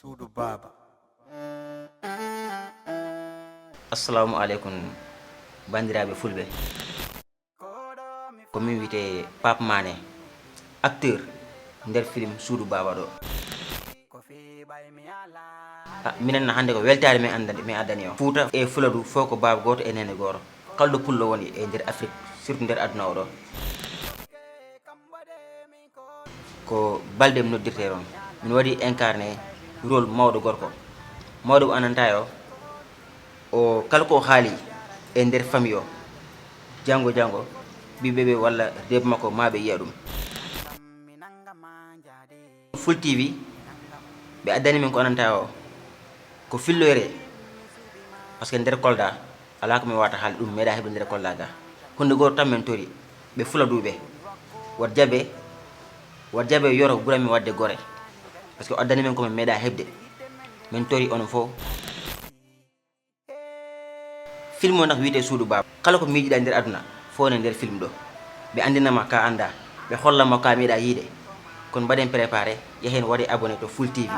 Suudu Baba. Assalamu alaikum bandiraɓe fulɓe, ko min wiyete Pape Mané, acteur nder film Suudu Baba ɗo. Minen na hande ko weltare min addani o Fouta e Fuladu fof ko baba goto e nene goto, kalɗo pullo woni e nder Afrique surtout nder aduna o ɗo. Ko balde mi noddirte ɗon min waɗi incarné rôle mawɗo gorko, mawɗo mo ananta o kala ko haali e nder famille o janggo ɓiɓɓeɓe walla rewɓe makko ma ɓe yiya ɗum. Full TV ɓe addani min ko ananta ko filloyre, par ce que nder Kolda ala ko min wawata haalde ɗum meeɗa heɓde nder Kolda ga. hunde goto tan min tori ɓe Fuladuɓe wat jaaɓe yoro ɓuranmi wadde gore, par ce que o addani min komin meeɗa heɓde, min tori onon fof. Film o nak wiyete Suudu Baba, kala ko miijiɗa nder aduna fo ne nder film ɗo. ɓe andinama ka anda, ɓe hollama ka meeɗa yiide, kono mbaɗen préparé yahen waɗe abonné to Full TV.